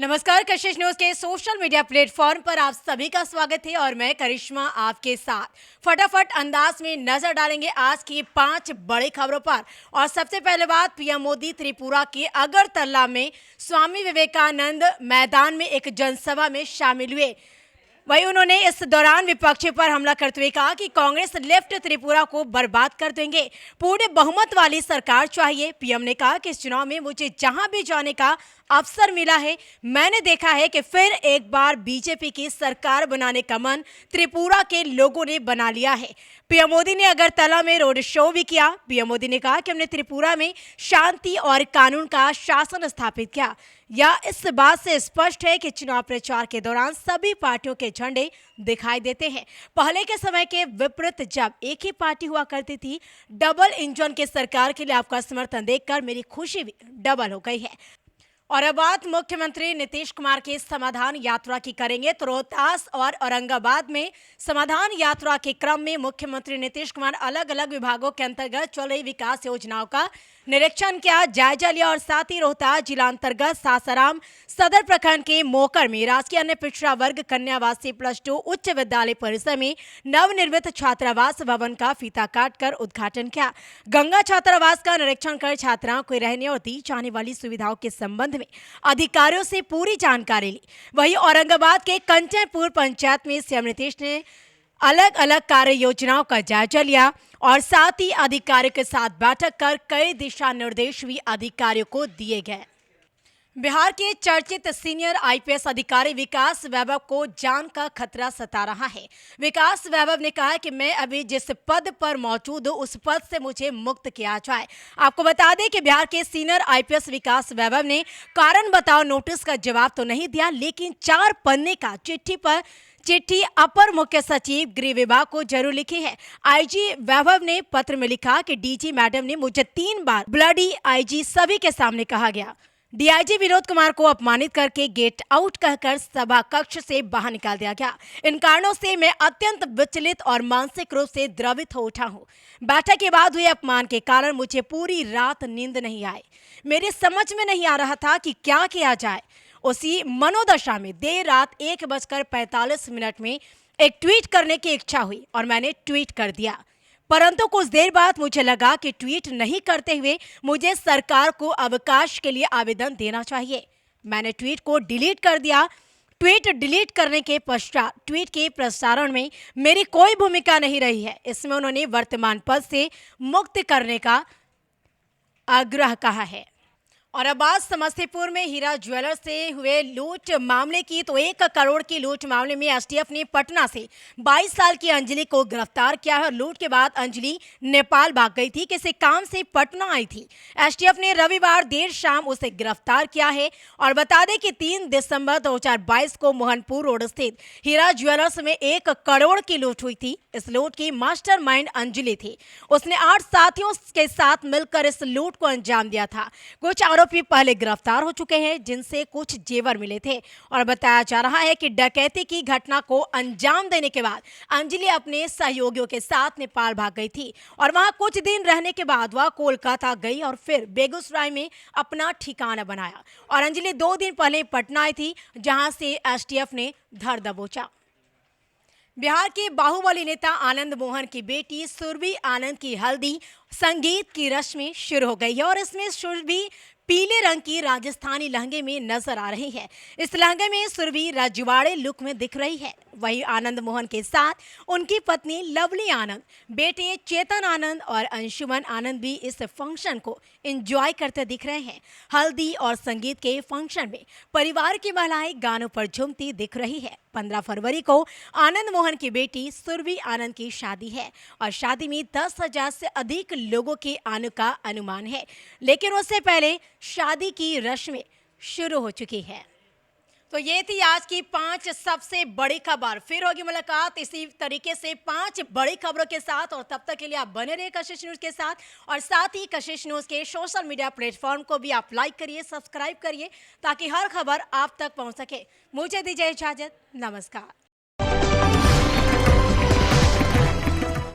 नमस्कार, कशिश न्यूज के social media platform पर आप सभी का स्वागत है और मैं करिश्मा आपके साथ फटाफट अंदाज में नजर डालेंगे आज की 5 बड़ी खबरों पर। और सबसे पहले बात, पीएम मोदी त्रिपुरा के अगरतला में स्वामी विवेकानंद मैदान में एक जनसभा में शामिल हुए। वहीं उन्होंने इस दौरान विपक्ष पर हमला करते हुए कहा कि कांग्रेस लेफ्ट त्रिपुरा को बर्बाद कर देंगे, पूर्ण बहुमत वाली सरकार चाहिए। पीएम ने कहा कि इस चुनाव में मुझे जहां भी जाने का अवसर मिला है, मैंने देखा है कि फिर एक बार बीजेपी की सरकार बनाने का मन त्रिपुरा के लोगों ने बना लिया है। पीएम मोदी ने अगरतला में रोड शो भी किया। पीएम मोदी ने कहा कि हमने त्रिपुरा में शांति और कानून का शासन स्थापित किया। यह इस बात से स्पष्ट है कि चुनाव प्रचार के दौरान सभी पार्टियों के झंडे दिखाई देते हैं। पहले के समय के विपरीत जब एक ही पार्टी हुआ करती थी, डबल इंजन के सरकार के लिए आपका समर्थन देखकर मेरी खुशी भी डबल हो गई है। और अब बात मुख्यमंत्री नीतीश कुमार की समाधान यात्रा की करेंगे। तो रोहतास और औरंगाबाद में समाधान यात्रा के क्रम में मुख्यमंत्री नीतीश कुमार अलग अलग विभागों के अंतर्गत चल रही विकास योजनाओं का निरीक्षण किया, जायजा लिया और साथ ही रोहतास जिला अंतर्गत सासाराम सदर प्रखंड के मोकर में राजकीय अन्य पिछड़ा वर्ग कन्यावासी +2 उच्च विद्यालय परिसर में नवनिर्मित छात्रावास भवन का फीता काटकर उद्घाटन किया। गंगा छात्रावास का निरीक्षण कर छात्राओं को रहने और दी जाने वाली सुविधाओं के संबंध में अधिकारियों से पूरी जानकारी ली। वहीं औरंगाबाद के कंचनपुर पंचायत में सीएम नीतीश ने अलग अलग कार्य योजनाओं का जायजा लिया और साथ ही अधिकारियों के साथ बैठक कर कई दिशा निर्देश भी अधिकारियों को दिए गए। बिहार के चर्चित सीनियर आईपीएस अधिकारी विकास वैभव को जान का खतरा सता रहा है। विकास वैभव ने कहा कि मैं अभी जिस पद पर मौजूद हूं, उस पद से मुझे मुक्त किया जाए। आपको बता दें कि बिहार के सीनियर आईपीएस विकास वैभव ने कारण बताओ नोटिस का जवाब तो नहीं दिया, लेकिन 4 पन्ने का चिट्ठी अपर मुख्य सचिव गृह विभाग को जरूर लिखी है। आईजी वैभव ने पत्र में लिखा कि डीजी मैडम ने मुझे 3 बार ब्लडी आईजी सभी के सामने कहा गया। डीआईजी विनोद कुमार को अपमानित करके गेट आउट कहकर सभा कक्ष से बाहर निकाल दिया गया। इन कारणों से मैं अत्यंत विचलित और मानसिक रूप से द्रवित हो उठा हूँ। बैठक के बाद हुए अपमान के कारण मुझे पूरी रात नींद नहीं आई। मेरी समझ में नहीं आ रहा था कि क्या किया जाए। उसी मनोदशा में देर रात 1:45 में एक ट्वीट करने की इच्छा हुई और मैंने ट्वीट कर दिया। परंतु कुछ देर बाद मुझे लगा कि ट्वीट नहीं करते हुए मुझे सरकार को अवकाश के लिए आवेदन देना चाहिए। मैंने ट्वीट को डिलीट कर दिया। ट्वीट डिलीट करने के पश्चात ट्वीट के प्रसारण में मेरी कोई भूमिका नहीं रही है। इसमें उन्होंने वर्तमान पद से मुक्त करने का आग्रह कहा है। और अब बात समस्तीपुर में हीरा ज्वेलर्स से हुए लूट मामले की। तो 1 करोड़ की लूट मामले में एसटीएफ ने पटना से 22 साल की अंजलि को गिरफ्तार किया है। लूट के बाद अंजलि नेपाल भाग गई थी, किसी काम से पटना आई थी। एसटीएफ ने रविवार देर शाम उसे गिरफ्तार किया है। और बता दें कि 3 दिसंबर 2022 को मोहनपुर रोड स्थित हीरा ज्वेलर्स में 1 करोड़ की लूट हुई थी। इस लूट की मास्टरमाइंड अंजलि थी। उसने 8 साथियों के साथ मिलकर इस लूट को अंजाम दिया था। कुछ आरोपी पहले गिरफ्तार हो चुके हैं, जिनसे कुछ जेवर मिले थे। और बताया जा रहा है कि डकैती की घटना को अंजाम देने के बाद अंजलि अपने सहयोगियों के साथ नेपाल भाग गई थी और वहां कुछ दिन रहने के बाद वह कोलकाता गई और फिर बेगूसराय में अपना ठिकाना बनाया। और अंजलि 2 दिन पहले पटना आई थी, जहां से एसटीएफ ने धर दबोचा। बिहार के बाहुबली नेता आनंद मोहन की बेटी सुरभि आनंद की हल्दी संगीत की रस्में शुरू हो गई है और इसमें सुरभि पीले रंग की राजस्थानी लहंगे में नजर आ रही है। इस लहंगे में सुरभि रजवाड़े लुक में दिख रही है। वहीं आनंद मोहन के साथ उनकी पत्नी लवली आनंद, बेटे चेतन आनंद और अंशुमन आनंद भी इस फंक्शन को एंजॉय करते दिख रहे हैं। हल्दी और संगीत के फंक्शन में परिवार की महिलाएं गानों पर झूमती दिख रही है। 15 फरवरी को आनंद मोहन की बेटी सुरभि आनंद की शादी है और शादी में 10,000 से अधिक लोगों के आने का अनुमान है, लेकिन उससे पहले शादी की रस्में शुरू हो चुकी है। तो ये थी आज की 5 सबसे बड़ी खबर। फिर होगी मुलाकात इसी तरीके से 5 बड़ी खबरों के साथ, और तब तक के लिए आप बने रहिए कशिश न्यूज के साथ। और साथ ही कशिश न्यूज के सोशल मीडिया प्लेटफॉर्म को भी आप लाइक करिए, सब्सक्राइब करिए, ताकि हर खबर आप तक पहुंच सके। मुझे दीजिए इजाजत, नमस्कार।